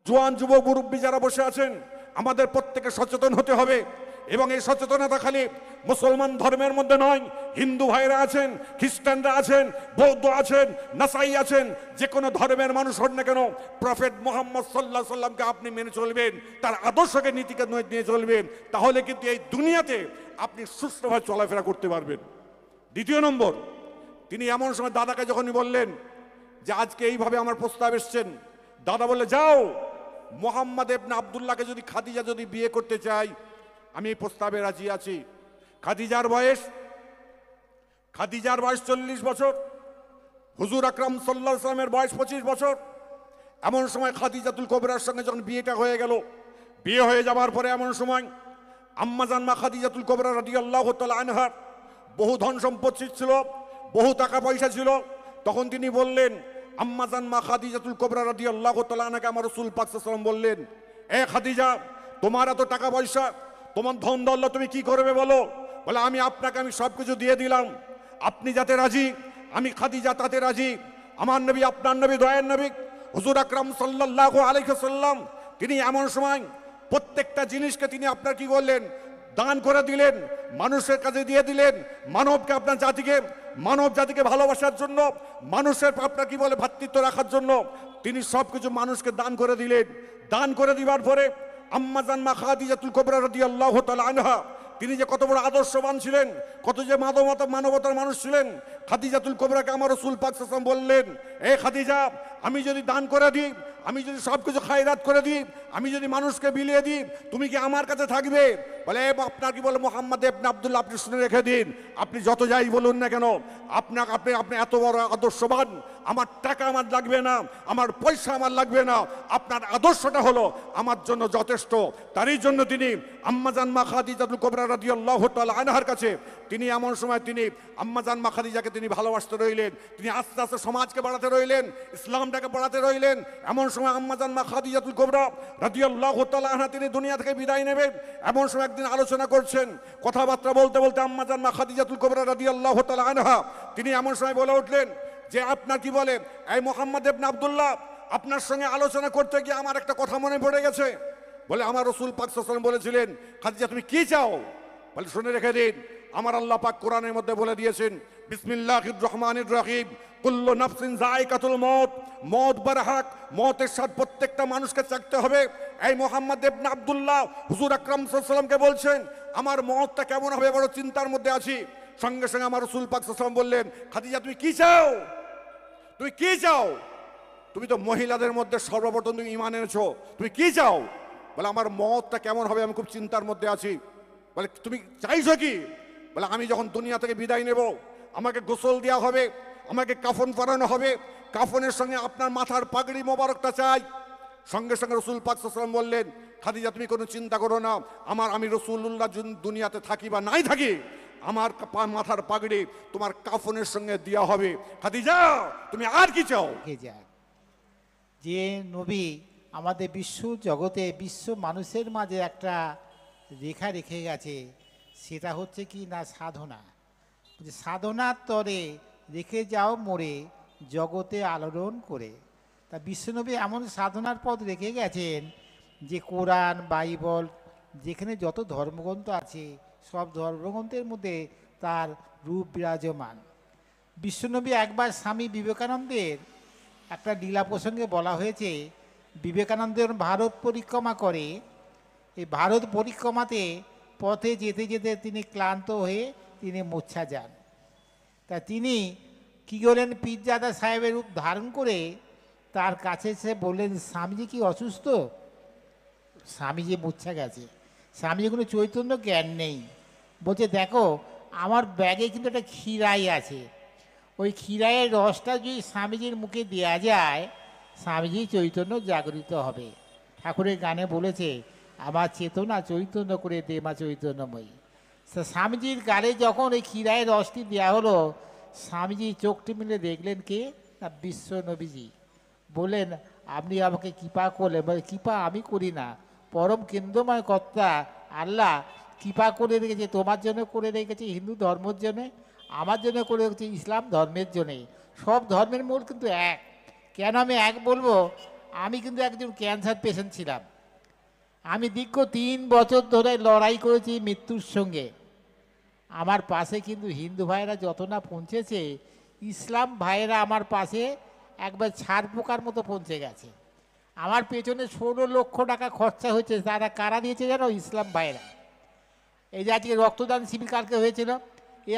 জোয়ান যুবক মুরব্বী যারা বসে আছেন, আমাদের প্রত্যেকে সচেতন হতে হবে। এবং এই সচেতনতা খালি মুসলমান ধর্মের মধ্যে নয়, হিন্দু ভাইরা আছেন, খ্রিস্টানরা আছেন, বৌদ্ধ আছেন, নাসাই আছেন, যে কোনো ধর্মের মানুষ হন না কেন, প্রফেট মুহাম্মদ সাল্লাল্লাহু আলাইহি সাল্লামকে আপনি মেনে চলবেন, তার আদর্শকে নীতিকে নিয়ে চলবেন, তাহলে কিন্তু এই দুনিয়াতে আপনি সুষ্ঠুভাবে চলাফেরা করতে পারবেন। দ্বিতীয় নম্বর, তিনি এমন সময় দাদাকে যখনই বললেন যে আজকে এইভাবে আমার প্রস্তাব এসছেন, দাদা বললে, যাও, মুহাম্মদ ইবনে আব্দুল্লাহকে যদি খাদিজা যদি বিয়ে করতে চাই, আমি এই প্রস্তাবে রাজি আছি। খাদিজার বয়স 40 বছর, হুজুর আকরাম সাল্লাল্লাহু আলাইহি ওয়াসাল্লামের বয়স 25 বছর। এমন সময় খাদিজাতুল কুবরার সঙ্গে যখন বিয়েটা হয়ে গেল, বিয়ে হয়ে যাওয়ার পরে এমন সময় আম্মাজান মা খাদিজাতুল কুবরা রাদিয়াল্লাহু তাআলা আনহার বহু ধন সম্পত্তি ছিল, বহু টাকা পয়সা ছিল। তখন তিনি বললেন, আম্মাজান মা খাদিজাতুল কুবরা রাদিয়াল্লাহু তাআলা আনহাকে আমার রাসূল পাক সাল্লাল্লাহু আলাইহি ওয়াসাল্লাম বললেন, এ খাদিজা, তোমার এত টাকা পয়সা, তোমার ধন দৌলত, তুমি কি করবে বলো? বলে, আমি আপনাকে সব কিছু দিয়ে দিলাম, আপনি যাতে রাজি, আমি খাদিজা তাতে রাজি। আমার নবী, আপনার নবী, দয়ার নবী হুজুর আকরাম সাল্লাল্লাহু আলাইহি ওয়াসাল্লাম তিনি এমন সময় প্রত্যেকটা জিনিসকে তিনি আপনার কি করলেন, দান করে দিলেন, মানুষের কাছে দিয়ে দিলেন। মানবকে, আপনার জাতিকে, মানব জাতিকে ভালোবাসার জন্য, মানুষের আপনার কি বলে ভ্রাতৃত্ব রাখার জন্য তিনি সব কিছু মানুষকে দান করে দিলেন। দান করে দিবার পরে আম্মাজান মা খাদিজাতুল কুবরা রাদিয়াল্লাহু তাআলা আনহা তিনি যে কত বড় আদর্শবান ছিলেন, কত যে মানবতার মানুষ ছিলেন, খাদিজাতুল কুবরাকে আমার রাসূল পাক সাল্লাল্লাহু আলাইহি ওয়াসাল্লাম বললেন, এ খাদিজা, আমি যদি দান করে দিই, আমি যদি সব কিছু খায়রাত করে দিই, আমি যদি মানুষকে বিলিয়ে দিই, তুমি কি আমার কাছে থাকবে? বলে, আপনার কি বলে মুহাম্মদ ইবনে আব্দুল্লাহ, আপনি শুনে রেখে দিন, আপনি যত যাই বলুন না কেন, আপনি এত বড় আদর্শবান, আমার টাকা আমার লাগবে না, আমার পয়সা আমার লাগবে না, আপনার আদর্শটা হলো আমার জন্য যথেষ্ট। তারই জন্য তিনি আম্মাজান মা খাদিজাতুল কুবরা রাদিয়াল্লাহু তাআলা আনহার কাছে তিনি এমন সময় তিনি আম্মাজান মা খাদিজাকে তিনি ভালোবাসতে রইলেন। তিনি আস্তে আস্তে সমাজকে বাড়াতে রইলেন, ইসলামটাকে বাড়াতে রইলেন। এমন সময় আম্মাজান মা খাদিজাতুল কুবরা রাদিয়াল্লাহু তাআলা আনহা তিনি দুনিয়া থেকে বিদায় নেবেন। এমন সময় একদিন আলোচনা করছেন, কথাবার্তা বলতে বলতে আম্মাজান মা খাদিজাতুল কুবরা রাদিয়াল্লাহু তাআলা আনহা তিনি এমন সময় বলে উঠলেন যে, আপনার কি বলে, এই মুহাম্মদ ইবনে আব্দুল্লাহ, আপনার সঙ্গে আলোচনা করতে গিয়ে আমার একটা কথা মনে পড়ে গেছে। বলে, আমার রাসূল পাক সাল্লাল্লাহু আলাইহি ওয়াসাল্লাম বলেছিলেন, খাদিজা তুমি কি চাও? বলে, শুনে রেখে দিন, আমার আল্লাহ পাক কোরআনের মধ্যে বলে দিয়েছেন, বিসমিল্লাহির রহমানির রহিম, কুল্লু নাফসিন যায়কাতুল মউত, মউত বারহাক, মউতের স্বাদ প্রত্যেকটা মানুষকে চাখতে হবে। এই মুহাম্মদ ইবনে আব্দুল্লাহ হুজুর আকরাম সাল্লাল্লাহু আলাইহি ওয়াসাল্লামকে বলছেন, আমার মউতটা কেমন হবে বড় চিন্তার মধ্যে আছি। সঙ্গে সঙ্গে আমার রাসূল পাক সাল্লাল্লাহু আলাইহি ওয়াসাল্লাম বললেন, খাদিজা তুমি কি চাও? তুমি কি চাও? তুমি তো মহিলাদের মধ্যে সর্বপ্রথম তুমি ঈমান এনেছো, তুমি কি চাও? বলে, আমার মউতটা কেমন হবে আমি খুব চিন্তার মধ্যে আছি। বলে, তুমি চাইছো কি? বলে, আমি যখন দুনিয়া থেকে বিদায় নেব, আমাকে গোসল দেওয়া হবে, আমাকে কাফন পরানো হবে, কাফনের সঙ্গে আপনার মাথার পাগড়ি মোবারকটা চাই। সঙ্গে সঙ্গে রাসূল পাক সাল্লাল্লাহু আলাইহি ওয়াসাল্লাম বললেন, খাদিজা তুমি কোনো চিন্তা করো না, আমি রাসূলুল্লাহ দুনিয়াতে থাকি বা নাই থাকি, আমার মাথার পাগড়ি তোমার কাফনের সঙ্গে দেওয়া হবে। খাদিজা তুমি আর কি চাও? যে নবী আমাদের বিশ্ব জগতে, বিশ্ব মানুষের মাঝে একটা রেখা রেখে গেছে, সেটা হচ্ছে কি না সাধনা। সাধনার তরে রেখে যাও মোরে জগতে আলোড়ন করে। তা বিশ্বনবী এমন সাধনার পথ রেখে গেছেন যে কোরআন, বাইবল, যেখানে যত ধর্মগ্রন্থ আছে সব ধর্মগ্রন্থের মধ্যে তার রূপ বিরাজমান। বিশ্বনবী একবার স্বামী বিবেকানন্দের একটা লীলা প্রসঙ্গে বলা হয়েছে, বিবেকানন্দের ভারত পরিক্রমা করে, এই ভারত পরিক্রমাতে পথে যেতে যেতে তিনি ক্লান্ত হয়ে তিনি মূর্ছা যান। তা তিনি কী করলেন, পীরজাদা সাহেবের রূপ ধারণ করে তার কাছে এসে বললেন, স্বামীজি কি অসুস্থ? স্বামীজি মূর্ছা গেছে, স্বামীজি কোনো চৈতন্য জ্ঞান নেই। বলছে, দেখো আমার ব্যাগে কিন্তু একটা ক্ষীরাই আছে, ওই ক্ষীরাইয়ের রসটা যদি স্বামীজির মুখে দেওয়া যায়, স্বামীজি চৈতন্য জাগরিত হবে। ঠাকুরের গানে বলেছে, আমার চেতনা চৈতন্য করে দে মা চৈতন্যময়ী। স্বামীজির গালে যখন ওই ক্ষীরাইয়ের রসটি দেওয়া হলো, স্বামীজি চোখটি মিলে দেখলেন কে না বিশ্ব নবীজি। বললেন, আপনি আমাকে কৃপা করলেন। বলে, কৃপা আমি করি না, পরম কেন্দ্রময় কর্তা আল্লাহ কৃপা করে রেখেছে, তোমার জন্য করে রেখেছে হিন্দু ধর্মের জন্যে, আমার জন্য করে রেখেছে ইসলাম ধর্মের জন্যে। সব ধর্মের মূল কিন্তু এক। কেন আমি এক বলবো? আমি কিন্তু একজন ক্যান্সার পেশেন্ট ছিলাম। আমি দীর্ঘ 3 বছর ধরে লড়াই করেছি মৃত্যুর সঙ্গে। আমার পাশে কিন্তু হিন্দু ভাইয়েরা যত না পৌঁছেছে, ইসলাম ভাইয়েরা আমার পাশে একবার ছাড় পোকার মতো পৌঁছে গেছে। আমার পেছনে 16 লক্ষ টাকা খরচা হয়েছে, তারা কারা দিয়েছে জানো? ইসলাম ভাইয়েরা। এই যে আজকে রক্তদান শিবির কালকে হয়েছিল,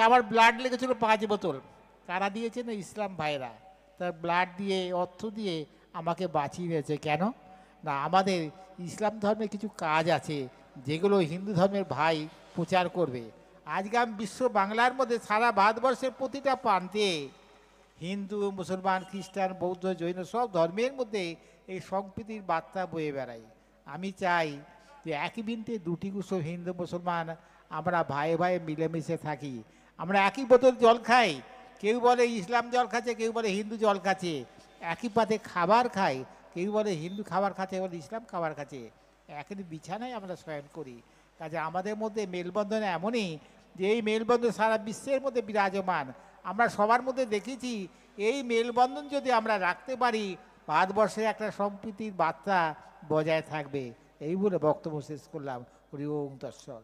আমার ব্লাড লেগেছিল 5 বোতল, কারা দিয়েছে না? ইসলাম ভাইরা। তার ব্লাড দিয়ে, অর্থ দিয়ে আমাকে বাঁচিয়ে দিয়েছে। কেন না, আমাদের ইসলাম ধর্মে কিছু কাজ আছে যেগুলো হিন্দু ধর্মের ভাই প্রচার করবে। আজকে আমি বিশ্ব বাংলার মধ্যে সারা ভারতবর্ষের প্রতিটা প্রান্তে হিন্দু, মুসলমান, খ্রিস্টান, বৌদ্ধ, জৈন সব ধর্মের মধ্যে এই সম্প্রীতির বার্তা বয়ে বেড়াই। আমি চাই যে একই বৃন্তে দুটি কুসুম, হিন্দু মুসলমান আমরা ভাই ভাই মিলেমিশে থাকি। আমরা একই বোতল জল খাই, কেউ বলে ইসলাম জল খাচ্ছে, কেউ বলে হিন্দু জল খাচ্ছে। একই পাতে খাবার খাই, কেউ বলে হিন্দু খাবার খাচ্ছে, বলে ইসলাম খাবার খাচ্ছে। একই বিছানায় আমরা শয়ন করি। কাজে আমাদের মধ্যে মেলবন্ধন এমনই যে এই মেলবন্ধন সারা বিশ্বের মধ্যে বিরাজমান। আমরা সবার মধ্যে দেখেছি এই মেলবন্ধন যদি আমরা রাখতে পারি, ভারতবর্ষে একটা সম্প্রীতির বার্তা বজায় থাকবে। এই বলে বক্তব্য শেষ করলাম। হরি ওম তৎসৎ।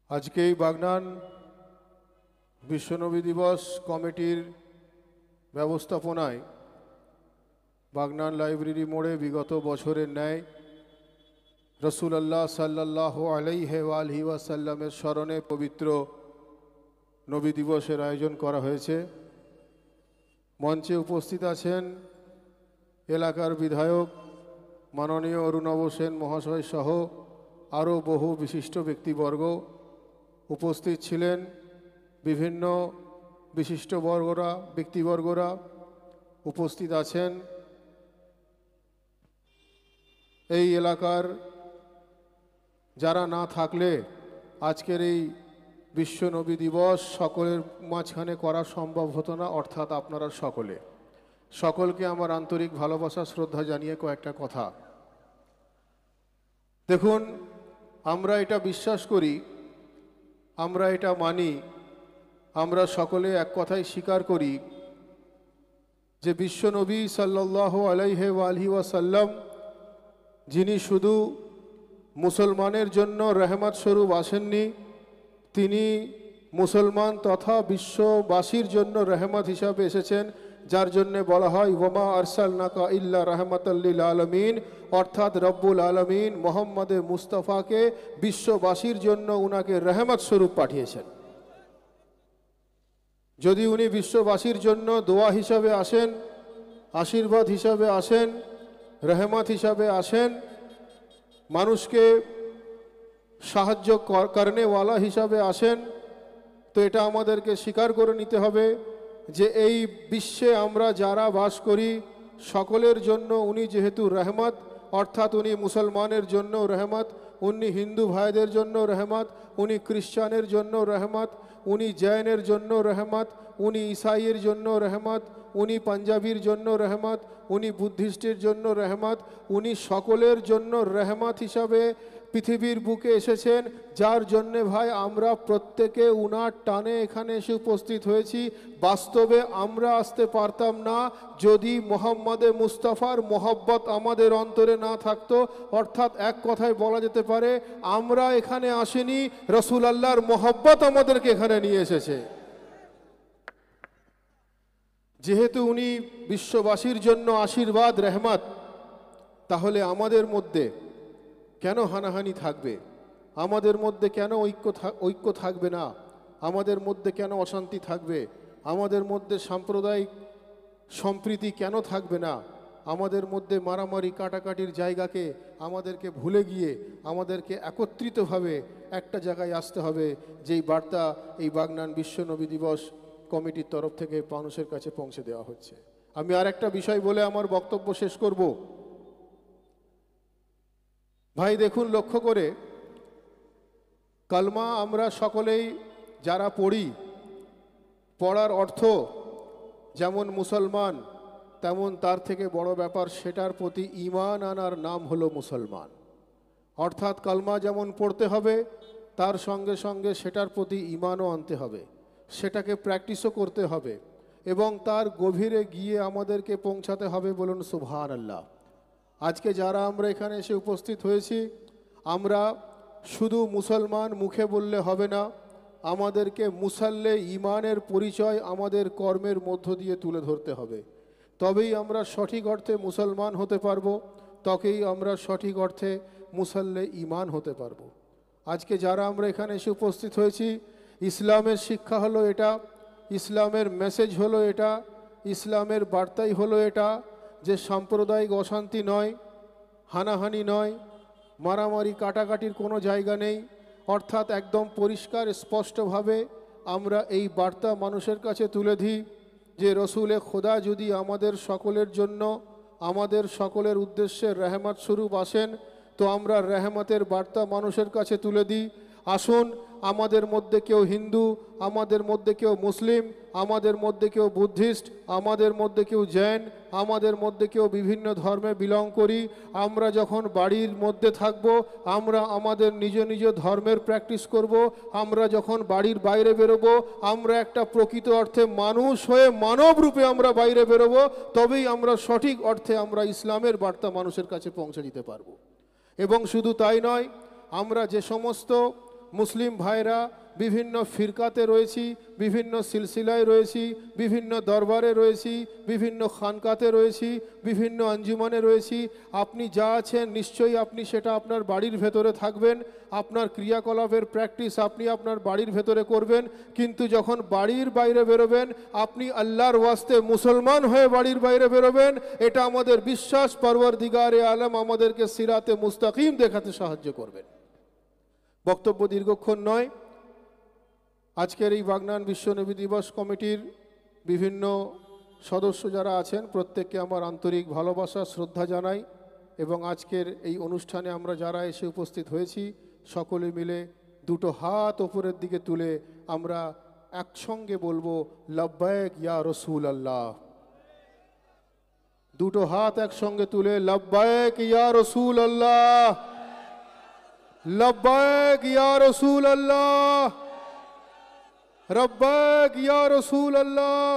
আজকে এই বাগনান বিশ্বনবী দিবস কমিটির ব্যবস্থাপনায় বাগনান লাইব্রেরি মোড়ে বিগত বছরের ন্যায় রসুলাল্লাহ সাল্লাল্লাহু আলাইহি ওয়াসাল্লামের স্মরণে পবিত্র নবী দিবসের আয়োজন করা হয়েছে। মঞ্চে উপস্থিত আছেন এলাকার বিধায়ক মাননীয় অরুণাভ সেন মহাশয় সহ আরও বহু বিশিষ্ট উপস্থিত ছিলেন। বিভিন্ন বিশিষ্ট ব্যক্তিবর্গরা উপস্থিত আছেন। এই এলাকার যারা না থাকলে আজকের এই বিশ্ব নবী দিবস সকলের মাঝখানে করা সম্ভব হতো না, অর্থাৎ আপনারা সকলকে আমার আন্তরিক ভালোবাসা শ্রদ্ধা জানিয়ে কয়েকটা কথা। দেখুন, আমরা এটা বিশ্বাস করি, আমরা এটা মানি, আমরা সকলে এক কথাই স্বীকার করি যে বিশ্বনবী সাল্লাল্লাহু আলাইহি ওয়াসাল্লাম যিনি শুধু মুসলমানের জন্য রহমত স্বরূপ আসেননি, তিনি মুসলমান তথা বিশ্ববাসীর জন্য রহমত হিসাবে এসেছেন, যার জন্যে বলা হয় ওয়ামা আরসালনাকা ইল্লা রাহমাতাল লিল আলামিন, অর্থাৎ রব্বুল আলামিন মোহাম্মদে মুস্তাফাকে বিশ্ববাসীর জন্য উনাকে রহমত স্বরূপ পাঠিয়েছেন। যদি উনি বিশ্ববাসীর জন্য দোয়া হিসাবে আসেন, আশীর্বাদ হিসাবে আসেন, রহমত হিসাবে আসেন, মানুষকে সাহায্য করনেওয়ালা হিসাবে আসেন, তো এটা আমাদেরকে স্বীকার করে নিতে হবে যে এই বিশ্বে আমরা যারা বাস করি সকলের জন্য উনি যেহেতু রহমত, অর্থাৎ উনি মুসলমানের জন্য রহমত, উনি হিন্দু ভাইদের জন্য রহমত, উনি খ্রিস্টানের জন্য রহমত, উনি জৈনের জন্য রহমত, উনি ইসাইয়ের জন্য রহমত, উনি পাঞ্জাবির জন্য রহমত, উনি বুদ্ধিস্টের জন্য রহমত, উনি সকলের জন্য রহমত হিসাবে পৃথিবীর বুকে এসেছেন, যার জন্যে ভাই আমরা প্রত্যেকে উনার টানে এখানে এসে উপস্থিত হয়েছি। বাস্তবে আমরা আসতে পারতাম না যদি মোহাম্মদে মুস্তাফার মোহব্বত আমাদের অন্তরে না থাকতো। অর্থাৎ এক কথায় বলা যেতে পারে আমরা এখানে আসিনি, রসুল আল্লাহর মোহব্বত আমাদেরকে এখানে নিয়ে এসেছে। যেহেতু উনি বিশ্ববাসীর জন্য আশীর্বাদ রহমত, তাহলে আমাদের মধ্যে কেন হানাহানি থাকবে? আমাদের মধ্যে কেন ঐক্য থাকবে না? আমাদের মধ্যে কেন অশান্তি থাকবে? আমাদের মধ্যে সাম্প্রদায়িক সম্প্রীতি কেন থাকবে না? আমাদের মধ্যে মারামারি কাটাকাটির জায়গাকে আমাদেরকে ভুলে গিয়ে আমাদেরকে একত্রিতভাবে একটা জায়গায় আসতে হবে, যেই বার্তা এই বাগনান বিশ্ব নবী দিবস কমিটির তরফ থেকে মানুষের কাছে পৌঁছে দেওয়া হচ্ছে। আমি আর একটা বিষয় বলে আমার বক্তব্য শেষ করব। ভাই দেখুন, লক্ষ্য করে কালমা আমরা সকলেই যারা পড়ি, পড়ার অর্থ যেমন মুসলমান, তেমন তার থেকে বড় ব্যাপার সেটার প্রতি ঈমান আনার নাম হলো মুসলমান। অর্থাৎ কালমা যেমন পড়তে হবে, তার সঙ্গে সঙ্গে সেটার প্রতি ঈমানও আনতে হবে, সেটাকে প্র্যাকটিসও করতে হবে এবং তার গভীরে গিয়ে আমাদেরকে পৌঁছাতে হবে। বলুন সুবহানাল্লাহ। আজকে যারা আমরা এখানে এসে উপস্থিত হয়েছি, আমরা শুধু মুসলমান মুখে বললে হবে না, আমাদেরকে মুসাল্লে ঈমানের পরিচয় আমাদের কর্মের মধ্য দিয়ে তুলে ধরতে হবে। তবেই আমরা সঠিক অর্থে মুসলমান হতে পারবো, তবেই আমরা সঠিক অর্থে মুসাল্লে ঈমান হতে পারবো। আজকে যারা আমরা এখানে এসে উপস্থিত হয়েছি, ইসলামের শিক্ষা হলো এটা, ইসলামের মেসেজ হলো এটা, ইসলামের বার্তাই হলো এটা যে সাম্প্রদায়িক অশান্তি নয়, হানাহানি নয়, মারামারি কাটাকাটির কোনো জায়গা নেই। অর্থাৎ একদম পরিষ্কার স্পষ্টভাবে আমরা এই বার্তা মানুষের কাছে তুলে দিই যে রসুলে খোদা যদি আমাদের সকলের জন্য, আমাদের সকলের উদ্দেশ্যে রহমত স্বরূপ আসেন, তো আমরা রহমতের বার্তা মানুষের কাছে তুলে দিই। আসুন, আমাদের মধ্যে কেউ হিন্দু, আমাদের মধ্যে কেউ মুসলিম, আমাদের মধ্যে কেউ বুদ্ধিস্ট, আমাদের মধ্যে কেউ জৈন, আমাদের মধ্যে কেউ বিভিন্ন ধর্মে বিলং করি, আমরা যখন বাড়ির মধ্যে থাকব, আমরা আমাদের নিজ নিজ ধর্মের প্র্যাকটিস করব। আমরা যখন বাড়ির বাইরে বেরোবো, আমরা একটা প্রকৃত অর্থে মানুষ হয়ে মানব রূপে আমরা বাইরে বেরোবো, তবেই আমরা সঠিক অর্থে আমরা ইসলামের বার্তা মানুষের কাছে পৌঁছে দিতে পারবো। এবং শুধু তাই নয়, আমরা যে সমস্ত মুসলিম ভাইরা বিভিন্ন ফিরকাতে রয়েছি, বিভিন্ন সিলসিলায় রয়েছি, বিভিন্ন দরবারে রয়েছি, বিভিন্ন খানকাতে রয়েছি, বিভিন্ন আঞ্জুমানে রয়েছি, আপনি যা আছেন নিশ্চয়ই আপনি সেটা আপনার বাড়ির ভেতরে থাকবেন, আপনার ক্রিয়াকলাপের প্র্যাকটিস আপনি আপনার বাড়ির ভেতরে করবেন। কিন্তু যখন বাড়ির বাইরে বেরোবেন, আপনি আল্লাহর ওয়াস্তে মুসলমান হয়ে বাড়ির বাইরে বেরোবেন। এটা আমাদের বিশ্বাস, পরওয়ারদিগারে আলম আমাদেরকে সিরাতে মুস্তাকিম দেখাতে সাহায্য করবেন। বক্তব্য দীর্ঘক্ষণ নয়। আজকের এই বাগনান বিশ্বনবী দিবস কমিটির বিভিন্ন সদস্য যারা আছেন, প্রত্যেককে আমার আন্তরিক ভালোবাসা শ্রদ্ধা জানাই এবং আজকের এই অনুষ্ঠানে আমরা যারা এসে উপস্থিত হয়েছি, সকলে মিলে দুটো হাত ওপরের দিকে তুলে আমরা একসঙ্গে বলবো লব্বাইক ইয়া রসুল আল্লাহ। দুটো হাত একসঙ্গে তুলে লব্বাইক ইয়া রসুল আল্লাহ, লব্বাইক ইয়া রসুল আল্লাহ, রব্বাক ইয়া রসুল আল্লাহ।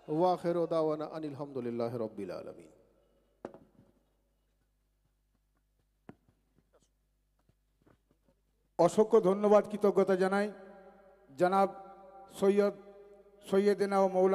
ওয়া আখিরু দাওয়ানা আনিল হামদুলিল্লাহি রাব্বিল আলামিন। অসংখ্য ধন্যবাদ, কৃতজ্ঞতা জানাই জনাব সৈয়দেনা ও মৌলানা